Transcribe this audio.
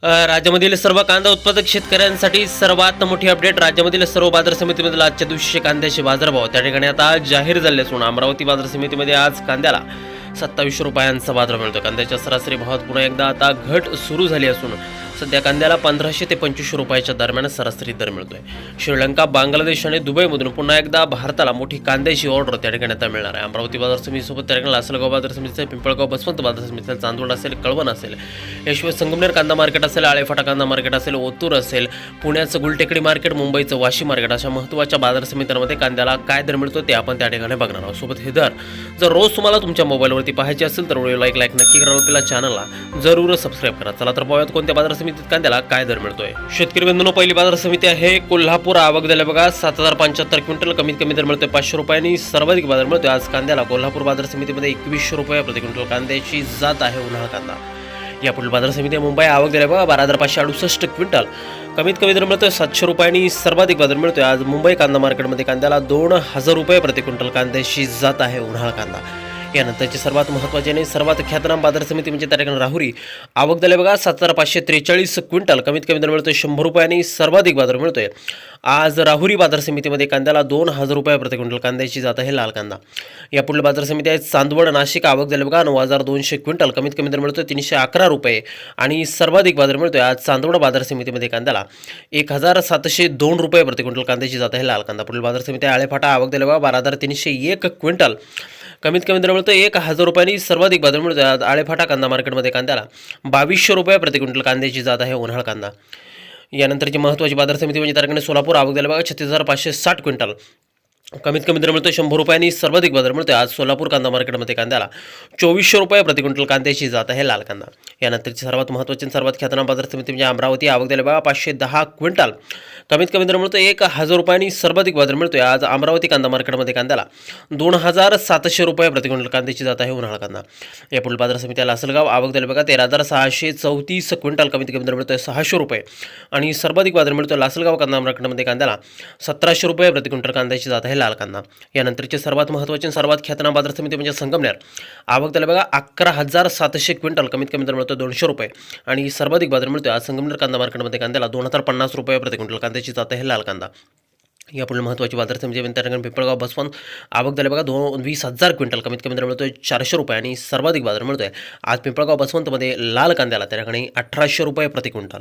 राज्यामधील सर्व कांदा उत्पादक शेतकऱ्यांसाठी सर्वात मोठी अपडेट. राज्यामधील सर्व बाजार समितीमधील आजच्या दिवशीचे कांद्याचे बाजारभाव त्या ठिकाणी आता जाहीर झाले असून अमरावती बाजार समितीमध्ये आज कांद्याला 27 रुपयांचा बाजार मिळतो. कांद्याच्या सरासरी भावात पुन्हा एकदा आता घट सुरू झाली असून सध्या कांद्याला 1500 ते 2500 रुपयाच्या दरम्यान सरासरी दर मिळतोय. श्रीलंका, बांगलादेश आणि दुबईमधून पुन्हा एकदा भारताला मोठी कांद्याची ऑर्डर त्या ठिकाणी आता मिळणार आहे. अमरावती बाजार समितीसोबत त्या ठिकाणी लासलगाव बाजार समितीचे, पिंपळगाव बसवंत बाजार समितीचे, चांदवड असेल, कळवण असेल, याशिवाय संगमनेर कांदा मार्केट असेल, आळेफाटा कांदा मार्केट असेल, ओतूर असेल, पुण्याचं गुलटेकडी मार्केट, मुंबईचं वाशी मार्केट अशा महत्त्वाच्या बाजार समित्यांमध्ये कांद्याला काय दर मिळतो ते आपण त्या ठिकाणी बघणार आहोत. सोबत हे दर जर रोज तुम्हाला तुमच्या मोबाईलवरती पाहायचे असेल तर व्हिडिओ लाईक नक्की करा. आपल्या चॅनलला जरूर सबस्क्राईब करा. चला तर पाहूयात कोणत्या बाजार समितीत कांद्याला काय दर मिळतोय. शेतकरी बंधूंनो, पहिली बाजार समिती आहे कोल्हापूर. आवक झाले बघा 7075 क्विंटल. कमीत कमी दर मिळतोय 500 रुपयांनी. सर्वाधिक बाजार मिळतोय आज कांद्याला कोल्हापूर बाजार समितीमध्ये 2100 रुपये प्रति क्विंटल. कांद्याची जात आहे उन्हाळा कांदा. यापुढील बाजार समिती मुंबई. आवक दिल्या बघा 12568 क्विंटल. कमीत कमी दर मिळतोय 700 रुपयांनी. सर्वाधिक बाजार मिळतोय आज मुंबई कांदा मार्केटमध्ये कांद्याला 2000 रुपये प्रति क्विंटल. कांद्याची जात आहे उन्हाळा कांदा. यानंतरची सर्वात महत्त्वाची आणि सर्वात ख्यातनाम बाजार समिती म्हणजे त्या ठिकाणी राहुरी. आवक झाले बघा 7543 क्विंटल. कमीत कमी दर मिळतोय 100 रुपयांनी. सर्वाधिक बाजार मिळतोय आज राहुरी बाजार समितीमध्ये कांद्याला 2000 रुपये प्रति क्विंटल. कांद्याची जात आहे लाल कांदा. या पुढील बाजार समिती आहेत चांदवड, नाशिक. आवक झाले बघा 9200 क्विंटल. कमीत कमी दर मिळतोय 311 रुपये आणि सर्वाधिक बाजार मिळतोय आज चांदवड बाजार समितीमध्ये कांद्याला 1702 रुपये प्रति क्विंटल. कांद्याची जात आहे लाल कांदा. पुढील बाजार समिती आळेफाटा. आवक झाले बघा 12301 क्विंटल. कमीत कमी दर मिळतो 1000 रुपयांनी. सर्वाधिक बाजार मिळतो आज आळेफाटा कांदा मार्केटमध्ये कांद्याला 2200 रुपये प्रति क्विंटल. कांद्याची जात आहे उन्हाळा कांदा. यानंतरची महत्त्वाची बाजार समिती म्हणजे तारखेने सोलापूर. आवक झाले बघा 36560 क्विंटल. कमीत कमी दर मिळतो 100 रुपयांनी. सर्वाधिक बाजार मिळतो आज सोलापूर कांदा मार्केटमध्ये कांद्याला 2400 रुपये प्रति क्विंटल. कांद्याची जात आहे लाल कांदा. यानंतरची सर्वात महत्त्वाची सर्वात ख्यातनाम बाजार समिती म्हणजे अमरावती. आवक झाले बघा 510 क्विंटल. कमीत कमी दर मिळतो 1000 रुपयांनी. सर्वाधिक बाजार मिळतोय आज अमरावती कांदा मार्केटमध्ये कांद्याला 2700 रुपये प्रति क्विंटल. कांद्याची जात आहे उन्हाळा कांदा. या पुढील बाजार समिती लासलगाव. आवक झाले बघा 13634 क्विंटल. कमीत कमी दर मिळतोय 600 रुपये आणि सर्वाधिक बाजार मिळतोय लासलगाव कांदा मार्केटमध्ये कांद्याला 1700 रुपये प्रति क्विंटल. कांद्याची जात आहे लाल कांदा. यानंतरची सर्वात महत्त्वाची सर्वात ख्यातनाम बाजार समिती म्हणजे संगमनेर. आवक झाले बघा 11700 क्विंटल. कमीत कमी दर मिळतो 200 रुपये आणि सर्वाधिक बाजार मिळतोय आज संगमनेर कांदा मार्केटमध्ये कांद्याला 2050 रुपये प्रति क्विंटल. कांद्याची जात आहे लाल कांदा. यापुढील महत्त्वाची बाजार समिती म्हणजे त्या ठिकाणी पिंपळगाव बसवंत. आवक झाले बघा 20,000 क्विंटल. कमीत कमी दर मिळतोय 400 रुपये आणि सर्वाधिक बाजार मिळतोय आज पिंपळगाव बसवंतमध्ये लाल कांद्याला त्या ठिकाणी 1800 रुपये प्रति क्विंटल.